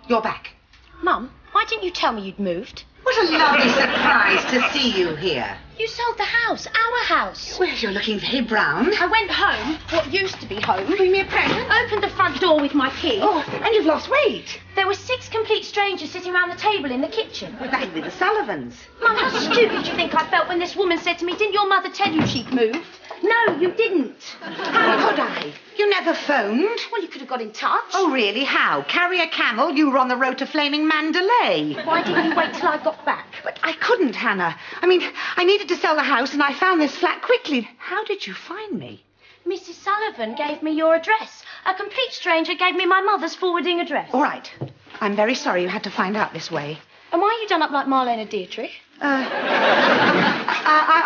You're back. Mum, why didn't you tell me you'd moved? What a lovely surprise to see you here. You sold the house, our house. Well, you're looking very brown. I went home, what used to be home. Bring me a present. Opened the front door with my key. Oh, and you've lost weight. There were 6 complete strangers sitting around the table in the kitchen. Well, that'd be the Sullivans. Mum, how stupid do you think I felt when this woman said to me, didn't your mother tell you she'd moved? No, you didn't. How could I? You never phoned. Well, you could have got in touch. Oh, really? How? Carry a camel? You were on the road to flaming Mandalay. Why didn't you wait till I got back? But I couldn't, Hannah. I mean, I needed to sell the house and I found this flat quickly. How did you find me? Mrs. Sullivan gave me your address. A complete stranger gave me my mother's forwarding address. All right. I'm very sorry you had to find out this way. And why are you done up like Marlene and Dietrich?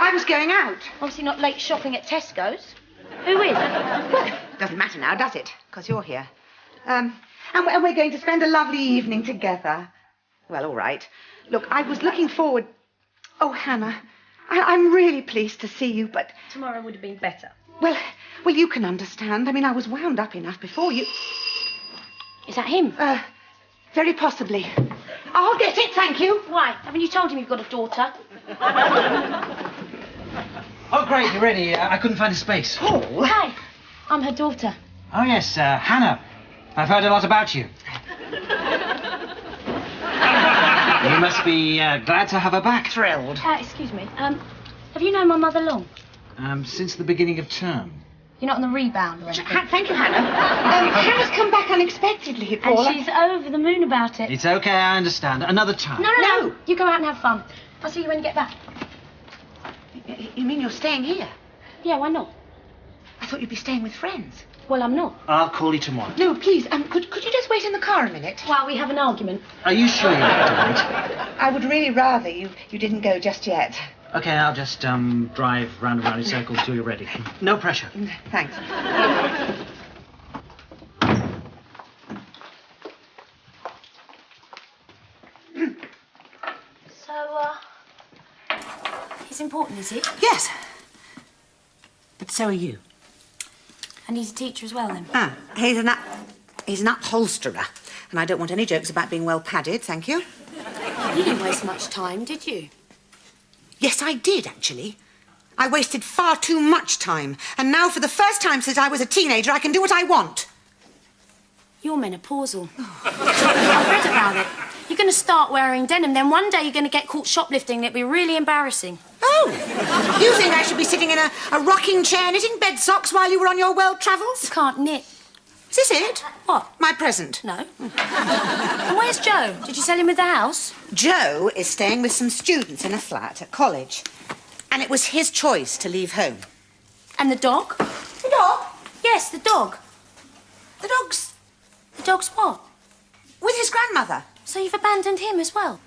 I was going out. Obviously not late shopping at Tesco's. Who is? Well, doesn't matter now, does it? Because you're here. And we're going to spend a lovely evening together. Well, all right. Look, I was looking forward... Oh, Hannah, I'm really pleased to see you, but... Tomorrow would have been better. Well, you can understand. I mean, I was wound up enough before you... Is that him? Very possibly. I'll get it, thank you. Why? Haven't you told him you've got a daughter? Oh, great, you're ready. I couldn't find a space. Paul? Hi, I'm her daughter. Oh, yes, Hannah. I've heard a lot about you. You must be glad to have her back. Thrilled. Excuse me. Have you known my mother long? Since the beginning of term. You're not on the rebound or anything? Thank you, Hannah. Hannah's come back unexpectedly, Paul. And she's over the moon about it. It's okay, I understand. Another time. No. You go out and have fun. I'll see you when you get back. You mean you're staying here? Yeah, why not? I thought you'd be staying with friends. Well, I'm not. I'll call you tomorrow. No, please, could you just wait in the car a minute? While we have an argument. Are you sure you're not doing I would really rather you didn't go just yet. Okay, I'll just drive round and round in circles till you're ready. No pressure. Thanks. So, he's important, is he? Yes. But so are you. And he's a teacher as well, then? He's an upholsterer. And I don't want any jokes about being well padded, thank you. You didn't waste much time, did you? Yes, I did, actually. I wasted far too much time. And now, for the first time since I was a teenager, I can do what I want. You're menopausal. I've read about it. You're going to start wearing denim, then one day you're going to get caught shoplifting. It'll be really embarrassing. Oh, you think I should be sitting in a rocking chair knitting bed socks while you were on your world travels? You can't knit. Is this it? What? My present. No. And where's Joe? Did you sell him with the house? Joe is staying with some students in a flat at college. And it was his choice to leave home. And the dog? The dog? Yes, the dog. The dog's The dog's what? with his grandmother. So you've abandoned him as well?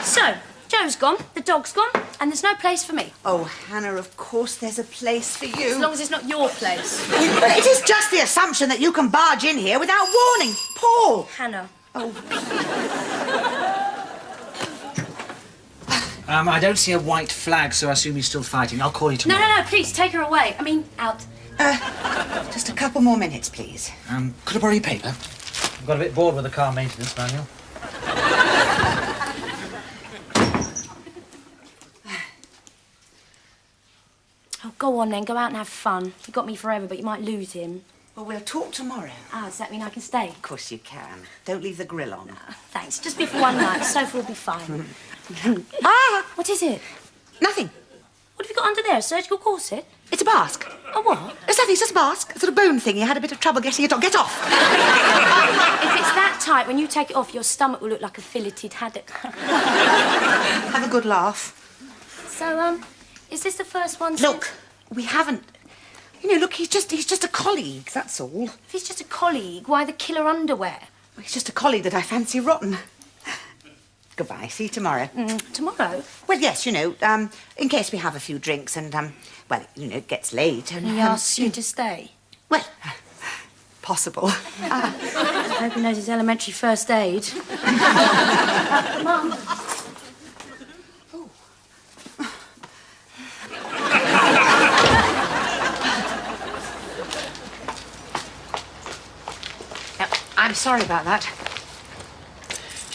So, Joe's gone, the dog's gone, and there's no place for me. Oh, Hannah, of course there's a place for you. As long as it's not your place. But it is just the assumption that you can barge in here without warning. Paul! Hannah. Oh, I don't see a white flag, so I assume you're still fighting. I'll call you tomorrow. No, please, take her away. I mean, out. just a couple more minutes, please. Could I borrow your paper? I've got a bit bored with the car maintenance manual. Oh, go on then, go out and have fun. You got me forever, but you might lose him. Well, we'll talk tomorrow. Does that mean I can stay? Of course you can. Don't leave the grill on. Thanks, just be for one night. Sofa will be fine. What is it? Nothing. What have you got under there, a surgical corset? It's a mask. A what? It's nothing, it's just a mask. A sort of bone thing. You had a bit of trouble getting it on. Get off. If it's that tight, when you take it off, your stomach will look like a filleted haddock. Have a good laugh. So, is this the first one? Look, we haven't... You know, look, he's just a colleague, that's all. If he's just a colleague, why the killer underwear? Well, he's just a colleague that I fancy rotten. Goodbye, see you tomorrow. Tomorrow? Well, yes, you know, in case we have a few drinks and, well, you know, it gets late and... He asks you to stay? Well, possible. I hope he knows his elementary first aid. Mum. I'm sorry about that.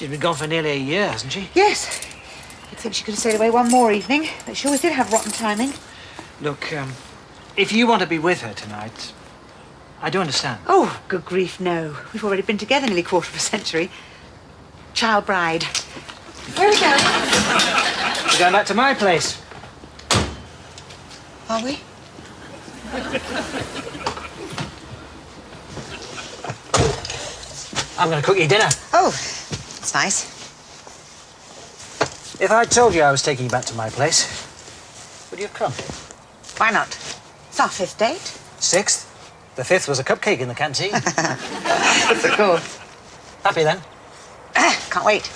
She's been gone for nearly a year, hasn't she? Yes. Except she could have stayed away one more evening, but she always did have rotten timing. Look, if you want to be with her tonight, I do understand. Oh, good grief, no. We've already been together nearly quarter of a century. Child bride. Where are we going? We're going back to my place. Are we? I'm going to cook you dinner. Oh, that's nice. If I told you I was taking you back to my place, would you have come? Why not? It's our 5th date. 6th? The 5th was a cupcake in the canteen. Yes, of course. Happy then? Can't wait.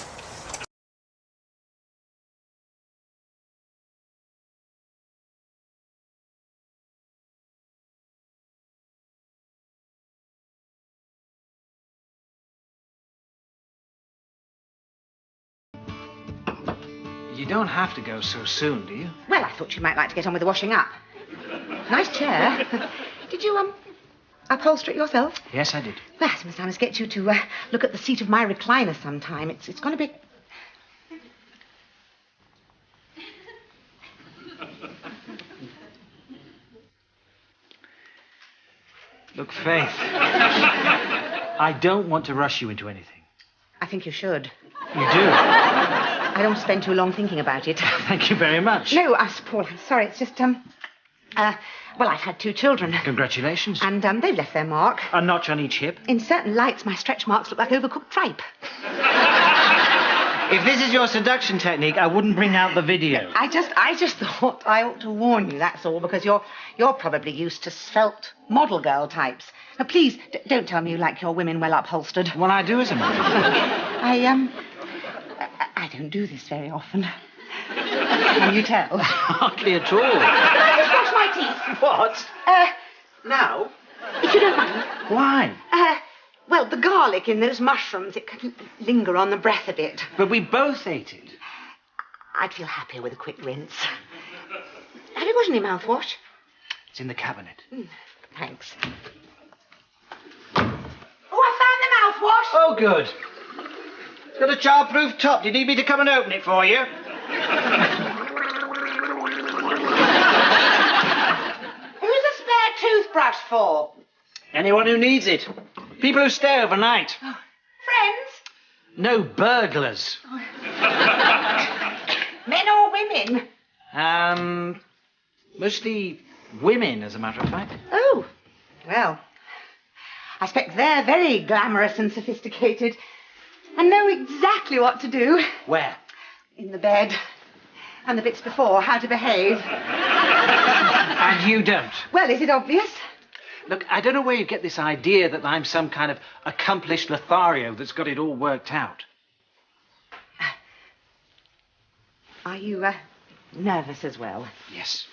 You don't have to go so soon, do you? Well, I thought you might like to get on with the washing up. Nice chair. Did you, upholster it yourself? Yes, I did. Well, I must get you to look at the seat of my recliner sometime. It's going to be... Look, Faith, I don't want to rush you into anything. I think you should. You do? I don't spend too long thinking about it. Thank you very much. No, Paul, I'm sorry. It's just, well, I've had 2 children. Congratulations. And they've left their mark. A notch on each hip. In certain lights, my stretch marks look like overcooked tripe. If this is your seduction technique, I wouldn't bring out the video. I just thought I ought to warn you, that's all, because you're probably used to svelte model girl types. Now, please, don't tell me you like your women well upholstered. Well, I do as a matter of fact. I don't do this very often. Can you tell? Hardly at all. Can I just brush my teeth? What? Now? If you don't mind. Why? Well, the garlic in those mushrooms, it can linger on the breath a bit. But we both ate it. I'd feel happier with a quick rinse. Have you got any mouthwash? It's in the cabinet. Thanks. Oh, I found the mouthwash. Oh, good. It's got a childproof top. Do you need me to come and open it for you? Who's a spare toothbrush for? Anyone who needs it. People who stay overnight. Oh, friends? No burglars. Men or women? Mostly women, as a matter of fact. Oh, well, I expect they're very glamorous and sophisticated and know exactly what to do. Where? In the bed. And the bits before, how to behave. And you don't? Well, is it obvious? Look, I don't know where you get this idea that I'm some kind of accomplished Lothario that's got it all worked out. Are you, nervous as well? Yes.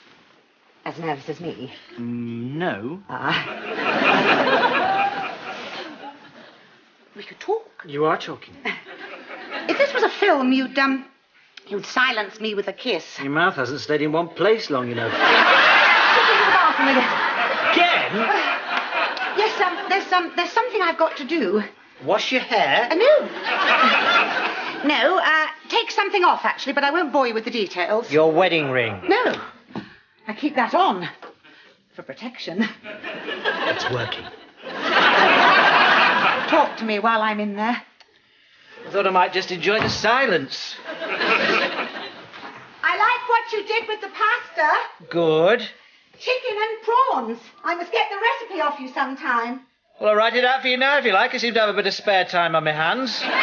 As nervous as me? No. We could talk. You are talking. If this was a film, you'd silence me with a kiss. Your mouth hasn't stayed in one place long enough. Again? Yes, there's something I've got to do. Wash your hair? No, take something off, actually, but I won't bore you with the details. Your wedding ring. No, I keep that on. For protection. It's working. Talk to me while I'm in there. I thought I might just enjoy the silence. I like what you did with the pasta. Good. Chicken and prawns. I must get the recipe off you sometime. Well, I'll write it out for you now if you like. I seem to have a bit of spare time on my hands. Have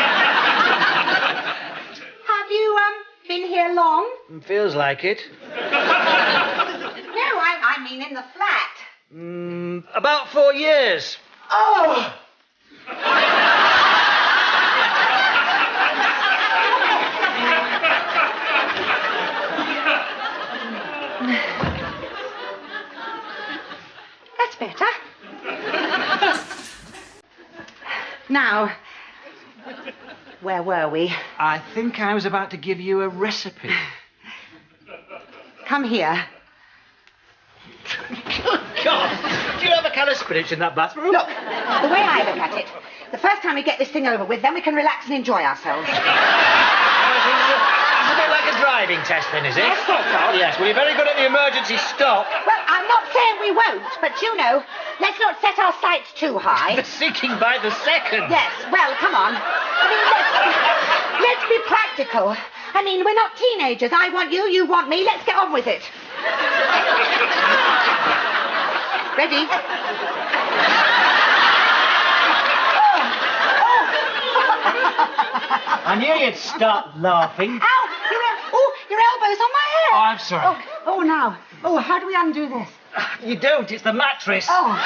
you, been here long? Feels like it. No, I mean in the flat. About 4 years. Oh! That's better. Now, where were we? I think I was about to give you a recipe. Come here. God! you have a can of spinach in that bathroom? Look, the way I look at it, the first time we get this thing over with, then we can relax and enjoy ourselves. It's a bit like a driving test then, is it? Yes, sort of. Yes, well, you're very good at the emergency stop. Well, I'm not saying we won't, but you know, let's not set our sights too high. The sinking by the second. Yes, well, come on. I mean, let's be practical. I mean, we're not teenagers. I want you, you want me. Let's get on with it. Ready? I knew you'd stop laughing. Ow! Your elbow's on my head. Oh, I'm sorry. Oh, now. Oh, how do we undo this? You don't. It's the mattress. Oh.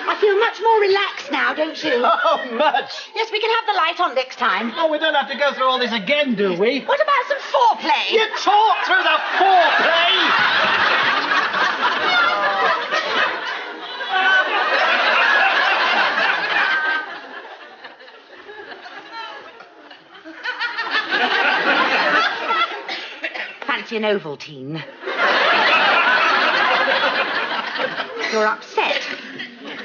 I feel much more relaxed now, don't you? Oh, much. Yes, we can have the light on next time. Oh, we don't have to go through all this again, do we? What about some foreplay? You talk through the foreplay. Fancy an Ovaltine. You're upset.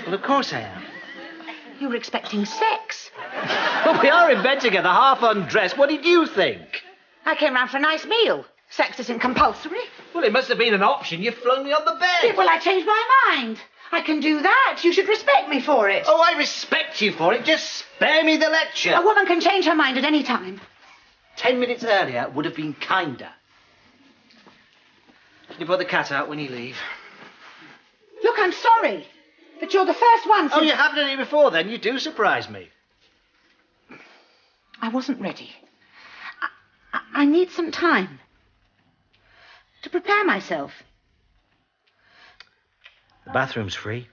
Well, of course I am. You were expecting sex. Well, we are in bed together, half undressed. What did you think? I came round for a nice meal. Sex isn't compulsory. Well, it must have been an option. You've flown me on the bed. Yeah, well, I changed my mind. I can do that. You should respect me for it. Oh, I respect you for it. Just spare me the lecture. A woman can change her mind at any time. 10 minutes earlier would have been kinder. Can you put the cat out when you leave? Look, I'm sorry. But you're the first one since... Oh, you haven't done it before then? You do surprise me. I wasn't ready. I need some time to prepare myself. The bathroom's free.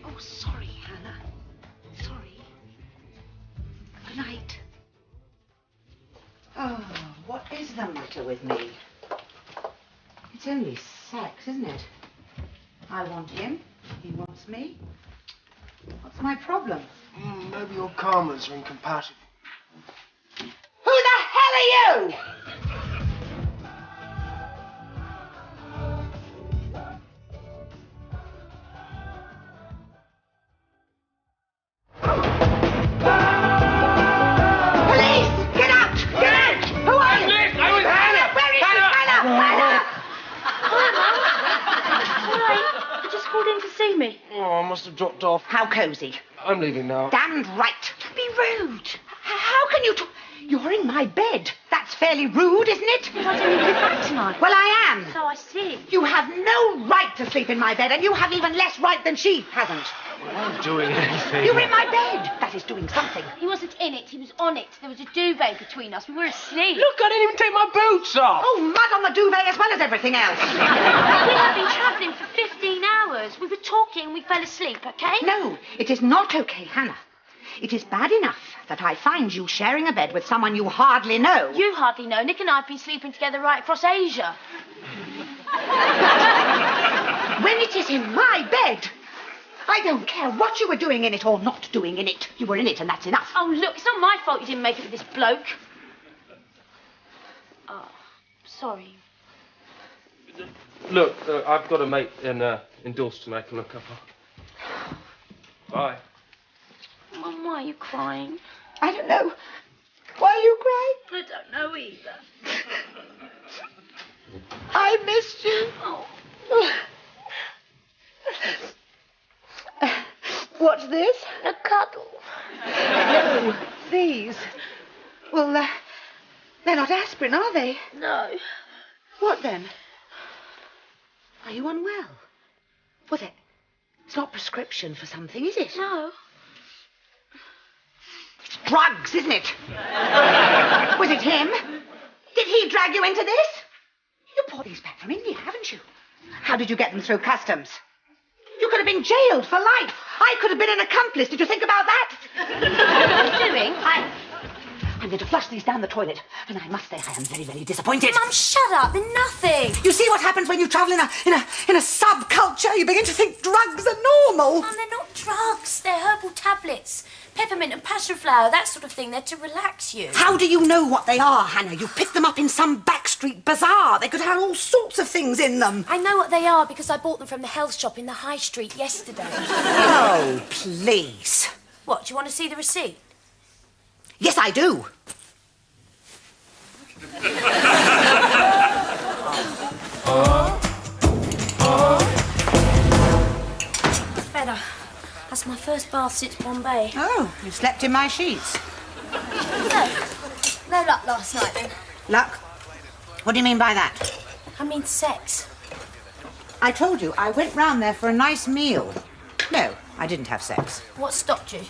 Oh, sorry, Hannah. Sorry. Good night. Oh, what is the matter with me? It's only sex, isn't it? I want him. He wants me. What's my problem? Maybe your karmas are incompatible. Who the hell are you? Police! Get out! Get out! Who are you? I was Hannah! Where is she? Hannah! You just called in to see me. Oh, I must have dropped off. How cosy. I'm leaving now. Damned right. Don't be rude. How can you talk? You're in my bed. That's fairly rude, isn't it? I didn't even get back tonight. Well, I am. So I see. You have no right to sleep in my bed, and you have even less right than she hasn't. I wasn't doing anything. You're in my bed. That is doing something. He wasn't in it, he was on it. There was a duvet between us. We were asleep. Look, I didn't even take my boots off. Oh, mud on the duvet as well as everything else. We have been travelling for 15 hours. We were talking and we fell asleep, okay? No, it is not okay, Hannah. It is bad enough that I find you sharing a bed with someone you hardly know. You hardly know. Nick and I have been sleeping together right across Asia. When it is in my bed, I don't care what you were doing in it or not doing in it. You were in it and that's enough. Oh, look, it's not my fault you didn't make it with this bloke. Oh, sorry. Look, I've got a mate in Dorset to make a look up. Bye. Mum, why are you crying? I don't know. Why are you crying? I don't know either. I missed you. Oh. What's this? A cuddle. No, these. Well, they're not aspirin, are they? No. What then? Are you unwell? Well, it's not prescription for something, is it? No. It's drugs, isn't it? Was it him? Did he drag you into this? You brought these back from India, haven't you? How did you get them through customs? You could have been jailed for life. I could have been an accomplice. Did you think about that? What are you doing? I'm me to flush these down the toilet, and I must say I am very, very disappointed. Mum, shut up. They're nothing. You see what happens when you travel in a subculture? You begin to think drugs are normal. Mum, they're not drugs. They're herbal tablets. Peppermint and passion flower, that sort of thing. They're to relax you. How do you know what they are, Hannah? You picked them up in some backstreet bazaar. They could have all sorts of things in them. I know what they are because I bought them from the health shop in the high street yesterday. Oh, please. What, do you want to see the receipt? Yes, I do. Better. That's my first bath since Bombay. Oh, you slept in my sheets. No luck last night, then. Luck? What do you mean by that? I mean sex. I told you, I went round there for a nice meal. No, I didn't have sex. What stopped you?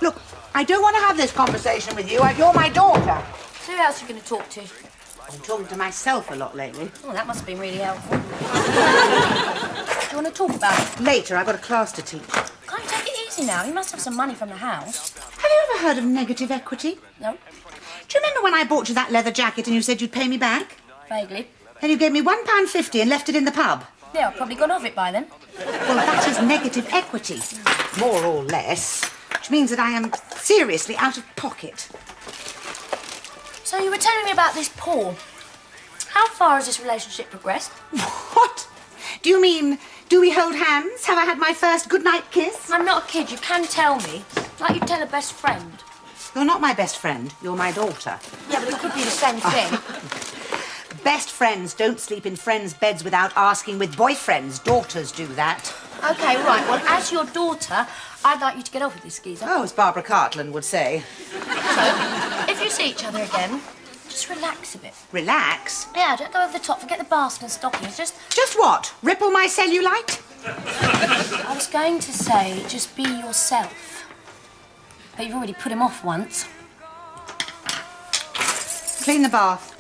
Look, I don't want to have this conversation with you. You're my daughter. So who else are you going to talk to? I'm talking to myself a lot lately. Oh, that must have been really helpful. Do you want to talk about it? Later, I've got a class to teach. Can't you take it easy now? You must have some money from the house. Have you ever heard of negative equity? No? Do you remember when I bought you that leather jacket and you said you'd pay me back? Vaguely. Then you gave me £1.50 and left it in the pub. Yeah, I've probably got off it by then. Well, that is negative equity, more or less, which means that I am seriously out of pocket. So you were telling me about this Paul. How far has this relationship progressed? What? Do you mean, do we hold hands? Have I had my first goodnight kiss? I'm not a kid, you can tell me. Like you'd tell a best friend. You're not my best friend, you're my daughter. Yeah, but it could be the same thing. Best friends don't sleep in friends' beds without asking with boyfriends. Daughters do that. OK, right. Well, as your daughter, I'd like you to get off with this geezer. Oh, as Barbara Cartland would say. So, if you see each other again, just relax a bit. Relax? Yeah, don't go over the top. Forget the basket and stockings. Just what? Ripple my cellulite? I was going to say, just be yourself. But you've already put him off once. Clean the bath.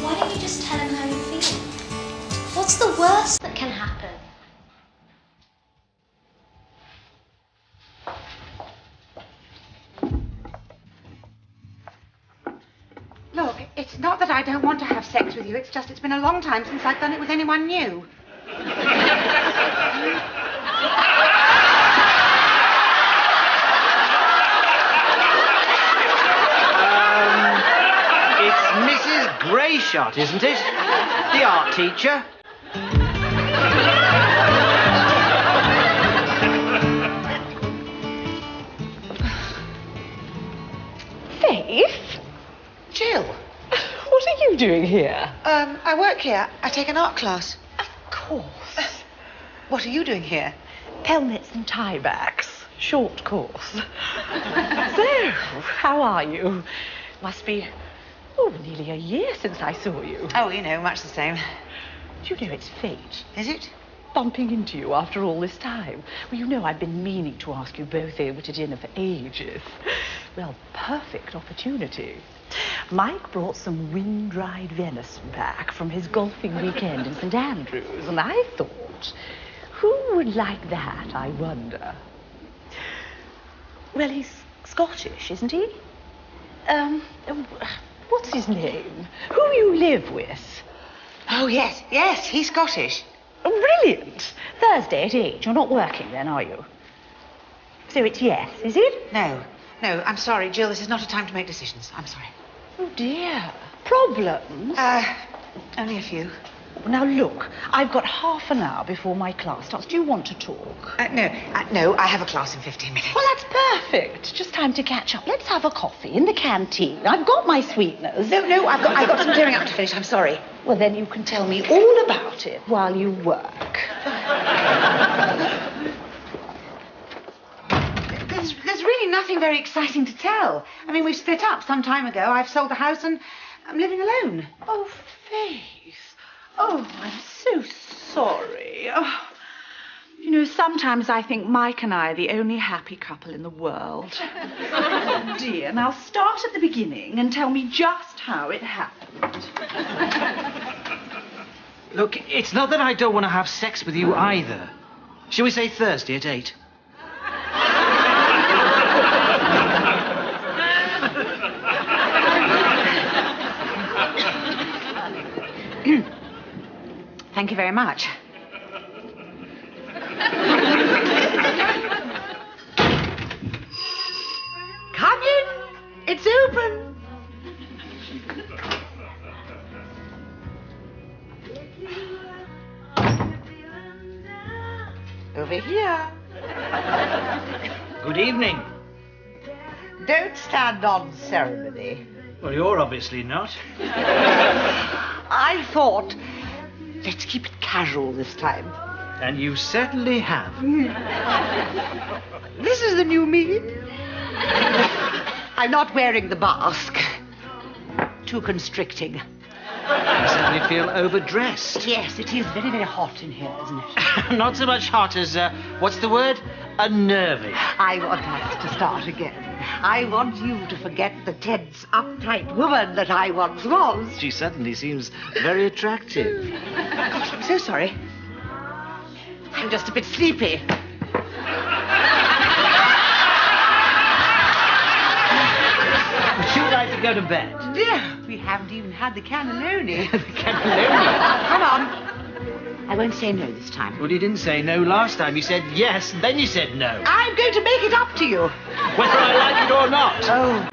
Why don't you just tell him how you feel? What's the worst that can happen? Look, it's not that I don't want to have sex with you. It's just it's been a long time since I've done it with anyone new. It's Mrs. Greyshot, isn't it? The art teacher. Faith? Jill. What are you doing here? I work here. I take an art class. Of course. What are you doing here? Pelmets and tiebacks. Short course. So, how are you? Must be, nearly a year since I saw you. Oh, you know, much the same. Do you know it's fate? Is it? Bumping into you after all this time. Well, you know I've been meaning to ask you both over to dinner for ages. Well, perfect opportunity. Mike brought some wind-dried venison back from his golfing weekend in St. Andrews, and I thought, who would like that, I wonder? Well, he's Scottish, isn't he? What's his name? Who you live with? Oh, yes, he's Scottish. Oh, brilliant. Thursday at 8. You're not working then, are you? So it's yes, is it? No, I'm sorry, Jill, this is not a time to make decisions. I'm sorry. Oh, dear. Problems? Only a few. Now, look, I've got half an hour before my class starts. Do you want to talk? No, I have a class in 15 minutes. Well, that's perfect. Just time to catch up. Let's have a coffee in the canteen. I've got my sweeteners. No, I've got some clearing up to finish. I'm sorry. Well, then you can tell me all about it while you work. There's really nothing very exciting to tell. I mean, we split up some time ago. I've sold the house and I'm living alone. Oh, Faith. Oh, I'm so sorry. Oh, you know, sometimes I think Mike and I are the only happy couple in the world. Oh, dear. Now start at the beginning and tell me just how it happened. Look, it's not that I don't want to have sex with you either. Shall we say Thursday at 8? Thank you very much. Come in. It's open. Over here. Good evening. Don't stand on ceremony. Well, you're obviously not. I thought, let's keep it casual this time. And you certainly have. This is the new me. I'm not wearing the mask. Too constricting. I suddenly feel overdressed. Yes, it is very, very hot in here, isn't it? Not so much hot as, what's the word? Unnerving. I want us to start again. I want you to forget the tense, uptight woman that I once was. She suddenly seems very attractive. Gosh, I'm so sorry. I'm just a bit sleepy. Would you like to go to bed? Dear, we haven't even had the cannelloni. The cannelloni? Come on. I won't say no this time. Well, you didn't say no last time. You said yes, and then you said no. I'm going to make it up to you. Whether I like it or not. Oh,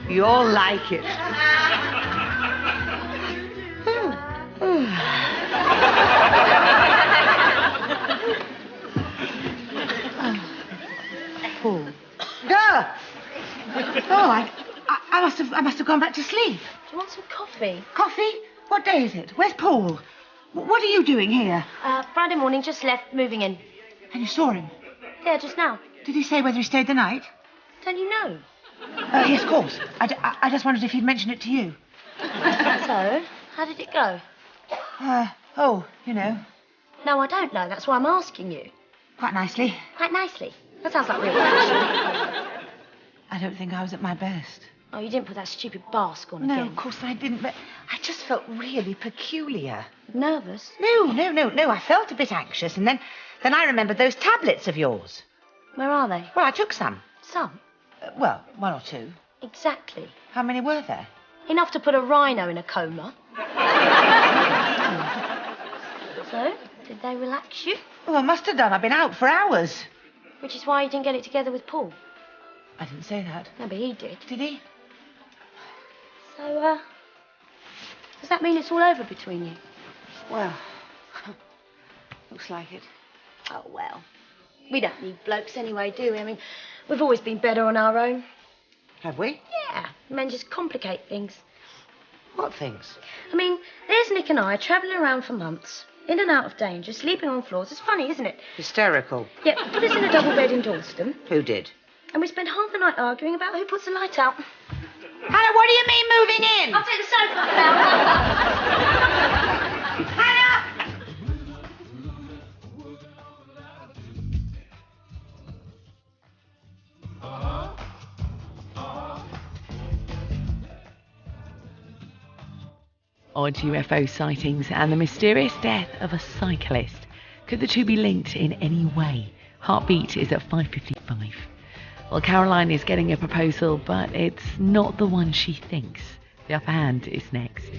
you'll like it. I must have gone back to sleep. Do you want some coffee? Coffee? What day is it? Where's Paul? What are you doing here? Friday morning, just left, moving in. And you saw him? Yeah, just now. Did he say whether he stayed the night? Don't you know? Yes, of course. I just wondered if he'd mentioned it to you. So, how did it go? You know, No, I don't know. That's why I'm asking you. quite nicely. Quite nicely. That sounds like real passion. I don't think I was at my best. Oh, you didn't put that stupid mask on No, again. of course I didn't, but I just felt really peculiar. Nervous? No. I felt a bit anxious, and then I remembered those tablets of yours. Where are they? Well, I took some. Some. Well, one or two. Exactly. How many were there? Enough to put a rhino in a coma. So, did they relax you? Oh, I must have done. I've been out for hours. Which is why you didn't get it together with Paul. I didn't say that. No, but he did. Did he? So, does that mean it's all over between you? Well, looks like it. Oh, well. We don't need blokes anyway, do we? I mean, we've always been better on our own. Have we? Yeah, men just complicate things. What things? I mean, there's Nick and I travelling around for months, in and out of danger, sleeping on floors. It's funny, isn't it? Hysterical. Yeah, put us in a double bed in Dalston, Who did? and we spend half the night arguing about who puts the light out. Hannah, what do you mean moving in? I'll take the sofa up now. Hannah! Odd UFO sightings and the mysterious death of a cyclist. Could the two be linked in any way? Heartbeat is at 5:55. Well, Caroline is getting a proposal, but it's not the one she thinks. The Upper Hand is next.